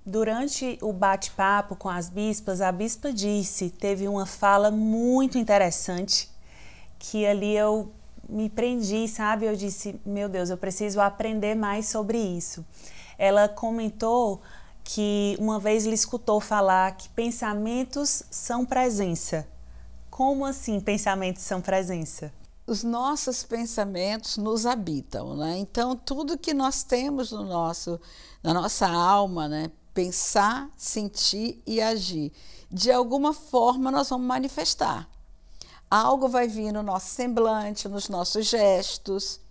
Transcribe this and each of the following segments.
Durante o bate-papo com as bispas, a bispa teve uma fala muito interessante, que ali eu me prendi, sabe? Eu disse, meu Deus, eu preciso aprender mais sobre isso. Ela comentou que uma vez lhe escutou falar que pensamentos são presença. Como assim pensamentos são presença? Os nossos pensamentos nos habitam, né? Então, tudo que nós temos na nossa alma, né? Pensar, sentir e agir, de alguma forma nós vamos manifestar. Algo vai vir no nosso semblante, nos nossos gestos.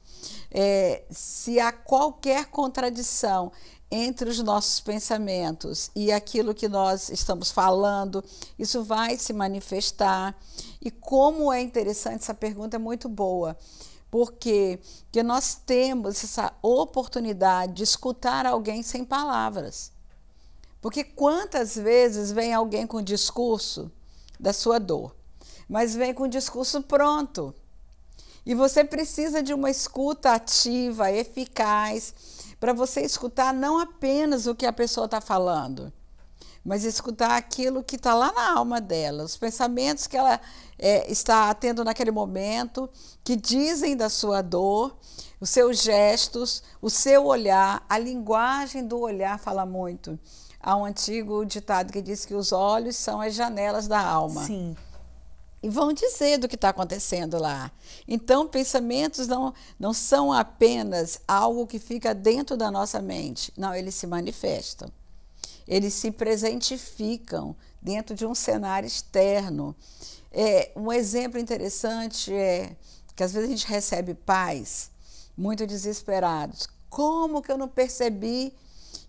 Se há qualquer contradição entre os nossos pensamentos e aquilo que nós estamos falando, isso vai se manifestar. E como é interessante, essa pergunta é muito boa, porque nós temos essa oportunidade de escutar alguém sem palavras. Porque quantas vezes vem alguém com o discurso da sua dor, mas vem com o discurso pronto. E você precisa de uma escuta ativa, eficaz, para você escutar não apenas o que a pessoa está falando, mas escutar aquilo que está lá na alma dela, os pensamentos que ela está tendo naquele momento, que dizem da sua dor, os seus gestos, o seu olhar, a linguagem do olhar fala muito. Há um antigo ditado que diz que os olhos são as janelas da alma. Sim. E vão dizer do que está acontecendo lá. Então, pensamentos não são apenas algo que fica dentro da nossa mente. Não, eles se manifestam. Eles se presentificam dentro de um cenário externo. Um exemplo interessante é que às vezes a gente recebe pais muito desesperados. Como que eu não percebi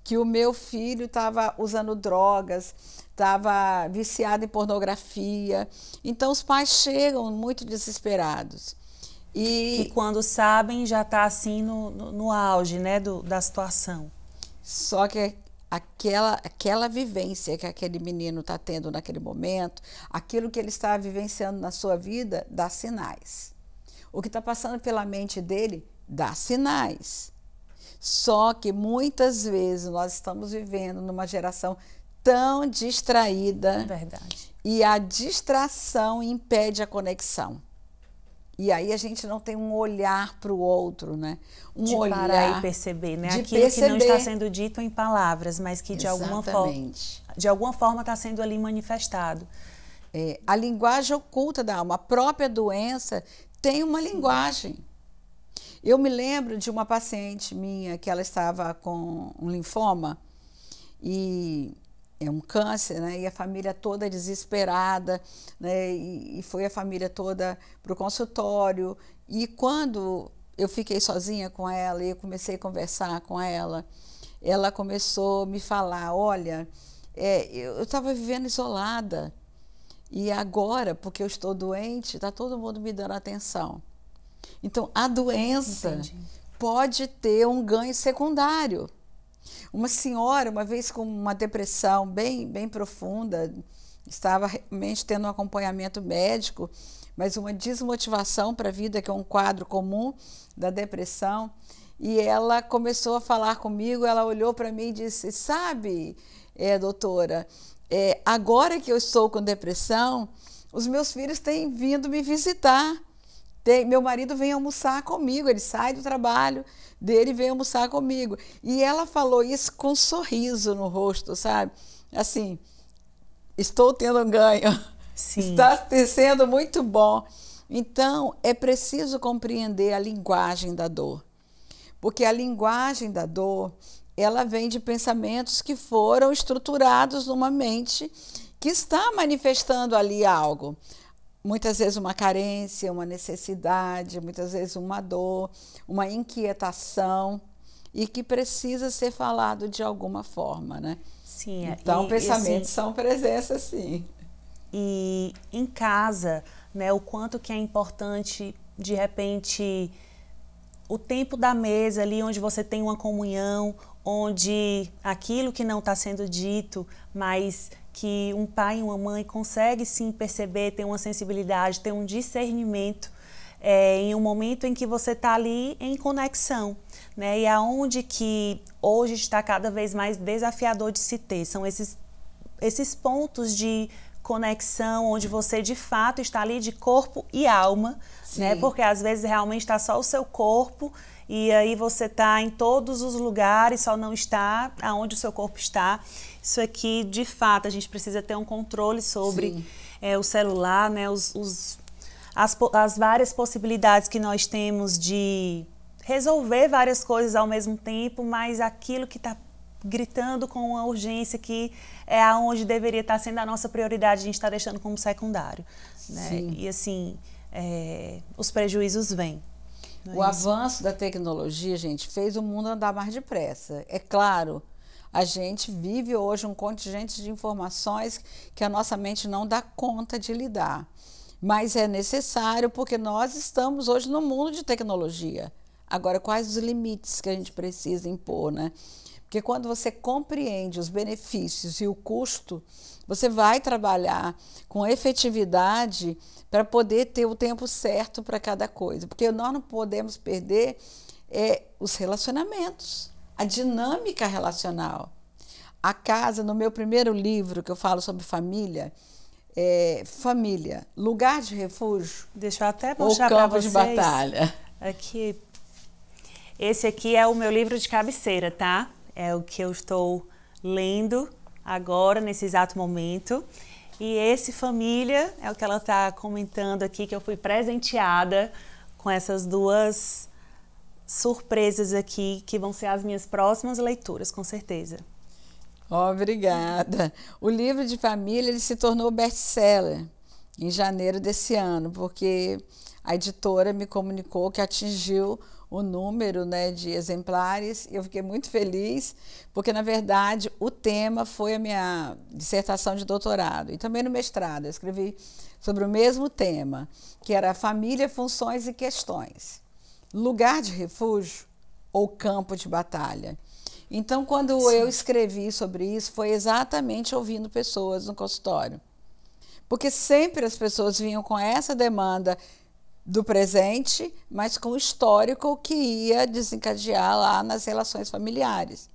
que o meu filho estava usando drogas, estava viciado em pornografia? Então os pais chegam muito desesperados. E quando sabem já está assim no auge, né, da situação. Só que aquela vivência que aquele menino está tendo naquele momento, aquilo que ele está vivenciando na sua vida, dá sinais. O que está passando pela mente dele dá sinais. Só que muitas vezes nós estamos vivendo numa geração tão distraída. Verdade. E a distração impede a conexão. E aí a gente não tem um olhar para o outro, né? De parar e perceber, né? Aquilo que não está sendo dito em palavras, mas que de alguma forma está sendo ali manifestado. A linguagem oculta da alma, a própria doença tem uma linguagem. Eu me lembro de uma paciente minha que ela estava com um linfoma e é um câncer, né? E a família toda desesperada, né? E foi a família toda para o consultório. E quando eu fiquei sozinha com ela e eu comecei a conversar com ela, ela começou a me falar, olha, eu estava vivendo isolada e agora, porque eu estou doente, está todo mundo me dando atenção. Então, a doença pode ter um ganho secundário. Uma senhora, uma vez com uma depressão bem profunda, estava realmente tendo um acompanhamento médico, mas uma desmotivação para a vida, que é um quadro comum da depressão, e ela começou a falar comigo, ela olhou para mim e disse, sabe, doutora, agora que eu estou com depressão, os meus filhos têm vindo me visitar. Meu marido vem almoçar comigo, ele sai do trabalho dele e vem almoçar comigo. E ela falou isso com um sorriso no rosto, sabe? Assim, estou tendo um ganho. Sim. Está sendo muito bom. Então, é preciso compreender a linguagem da dor. Porque a linguagem da dor, ela vem de pensamentos que foram estruturados numa mente que está manifestando ali algo. Muitas vezes uma carência, uma necessidade, muitas vezes uma dor, uma inquietação e que precisa ser falado de alguma forma, né? Sim. Então, pensamentos são presença, sim. E em casa, né, o quanto que é importante, de repente, o tempo da mesa ali, onde você tem uma comunhão, onde aquilo que não está sendo dito, mas que um pai e uma mãe conseguem sim perceber, ter uma sensibilidade, ter um discernimento em um momento em que você está ali em conexão. né? E aonde que hoje está cada vez mais desafiador de se ter. São esses pontos de conexão onde você de fato está ali de corpo e alma, né? Porque às vezes realmente está só o seu corpo e aí você está em todos os lugares, só não está aonde o seu corpo está. Isso aqui, de fato, a gente precisa ter um controle sobre o celular, né? As várias possibilidades que nós temos de resolver várias coisas ao mesmo tempo, mas aquilo que está gritando com uma urgência que é aonde deveria estar sendo a nossa prioridade, a gente está deixando como secundário, né? E assim, os prejuízos vêm. O avanço da tecnologia, gente, fez o mundo andar mais depressa. É claro, a gente vive hoje um contingente de informações que a nossa mente não dá conta de lidar. Mas é necessário porque nós estamos hoje no mundo de tecnologia. Agora, quais os limites que a gente precisa impor, né? Porque quando você compreende os benefícios e o custo, você vai trabalhar com efetividade para poder ter o tempo certo para cada coisa. Porque nós não podemos perder os relacionamentos, a dinâmica relacional. A casa, no meu primeiro livro, que eu falo sobre família, família, lugar de refúgio, deixa eu até mostrar para vocês. Ou campo de batalha. Aqui. Esse aqui é o meu livro de cabeceira, tá? É o que eu estou lendo agora, nesse exato momento. E esse família é o que ela está comentando aqui, que eu fui presenteada com essas duas surpresas aqui, que vão ser as minhas próximas leituras, com certeza. Obrigada. O livro de família ele se tornou best-seller em janeiro desse ano, porque a editora me comunicou que atingiu o número, né, de exemplares e eu fiquei muito feliz, porque, na verdade, o tema foi a minha dissertação de doutorado e também no mestrado. Eu escrevi sobre o mesmo tema, que era família, funções e questões. Lugar de refúgio ou campo de batalha. Então, quando eu escrevi sobre isso, foi exatamente ouvindo pessoas no consultório. Porque sempre as pessoas vinham com essa demanda do presente, mas com o histórico que ia desencadear lá nas relações familiares.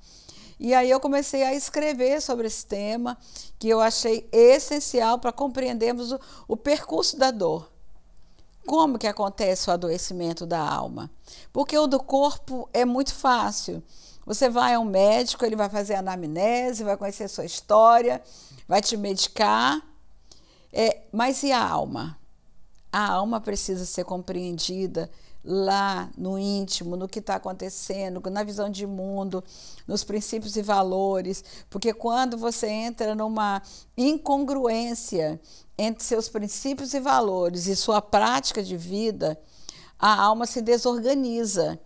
E aí eu comecei a escrever sobre esse tema, que eu achei essencial para compreendermos o percurso da dor. Como que acontece o adoecimento da alma? Porque o do corpo é muito fácil. Você vai a um médico, ele vai fazer anamnese, vai conhecer a sua história, vai te medicar. Mas e a alma? A alma precisa ser compreendida lá no íntimo, no que está acontecendo, na visão de mundo, nos princípios e valores, porque quando você entra numa incongruência entre seus princípios e valores e sua prática de vida, a alma se desorganiza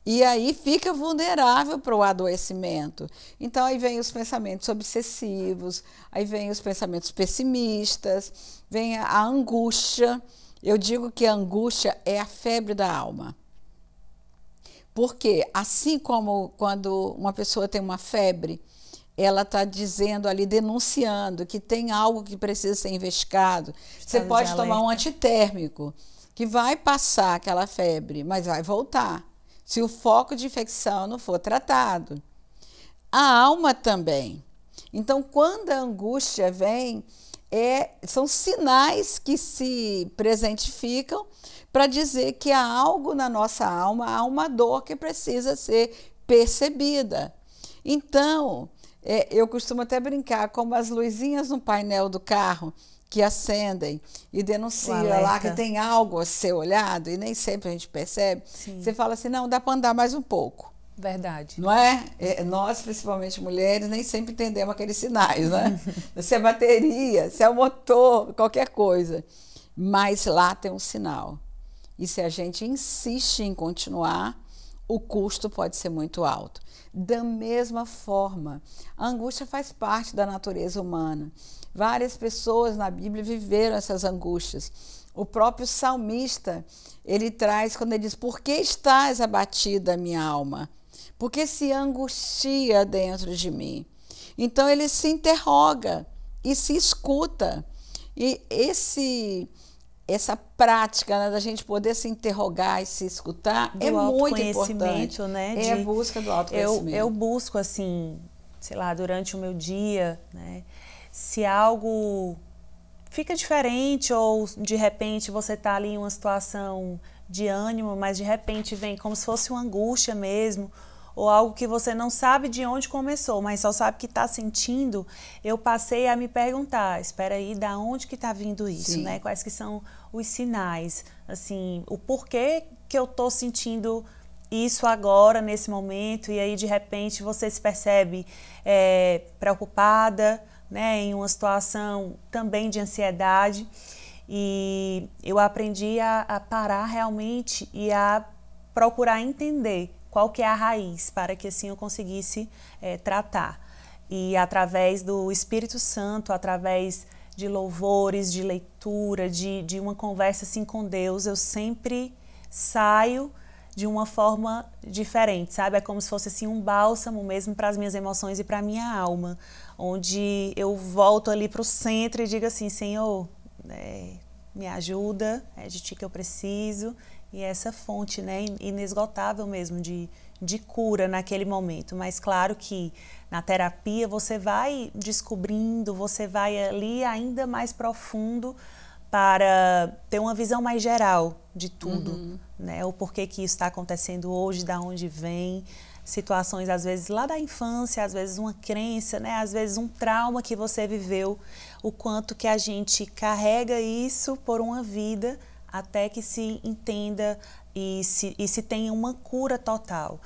e aí fica vulnerável para o adoecimento. Então aí vem os pensamentos obsessivos, aí vem os pensamentos pessimistas, vem a angústia. Eu digo que a angústia é a febre da alma. Porque, assim como quando uma pessoa tem uma febre, ela está dizendo ali, denunciando que tem algo que precisa ser investigado. Você pode tomar um antitérmico, que vai passar aquela febre, mas vai voltar, se o foco de infecção não for tratado. A alma também. Então, quando a angústia vem, são sinais que se presentificam para dizer que há algo na nossa alma, há uma dor que precisa ser percebida. Então, eu costumo até brincar como as luzinhas no painel do carro que acendem e denunciam lá que tem algo a ser olhado e nem sempre a gente percebe. Sim. Você fala assim, não, dá para andar mais um pouco. Verdade. Não é? Nós, principalmente mulheres, nem sempre entendemos aqueles sinais, né? Se é bateria, se é o motor, qualquer coisa. Mas lá tem um sinal. E se a gente insiste em continuar, o custo pode ser muito alto. Da mesma forma, a angústia faz parte da natureza humana. Várias pessoas na Bíblia viveram essas angústias. O próprio salmista, ele traz, quando ele diz, por que estás abatida, minha alma? Porque se angustia dentro de mim. Então ele se interroga e se escuta. E essa prática, né, da gente poder se interrogar e se escutar é muito importante. Né, é a busca do autoconhecimento. Eu busco, assim, sei lá, durante o meu dia, né, se algo fica diferente ou de repente você está ali em uma situação de ânimo, mas de repente vem como se fosse uma angústia mesmo, ou algo que você não sabe de onde começou, mas só sabe que está sentindo, eu passei a me perguntar, espera aí, da onde que está vindo isso, Sim. né? Quais que são os sinais, assim, o porquê que eu estou sentindo isso agora, nesse momento, e aí de repente você se percebe preocupada, né, em uma situação também de ansiedade, e eu aprendi a parar realmente e a procurar entender qual que é a raiz, para que assim eu conseguisse tratar. E através do Espírito Santo, através de louvores, de leitura, de uma conversa assim com Deus, eu sempre saio de uma forma diferente, sabe? É como se fosse assim um bálsamo mesmo para as minhas emoções e para a minha alma, onde eu volto ali para o centro e digo assim, Senhor, me ajuda, é de Ti que eu preciso, e essa fonte, né, inesgotável mesmo de cura naquele momento. Mas claro que na terapia você vai descobrindo, você vai ali ainda mais profundo para ter uma visão mais geral de tudo, né? O porquê que isso está acontecendo hoje, da onde vem, situações às vezes lá da infância, às vezes uma crença, né? Às vezes um trauma que você viveu, o quanto que a gente carrega isso por uma vida até que se entenda e se tenha uma cura total.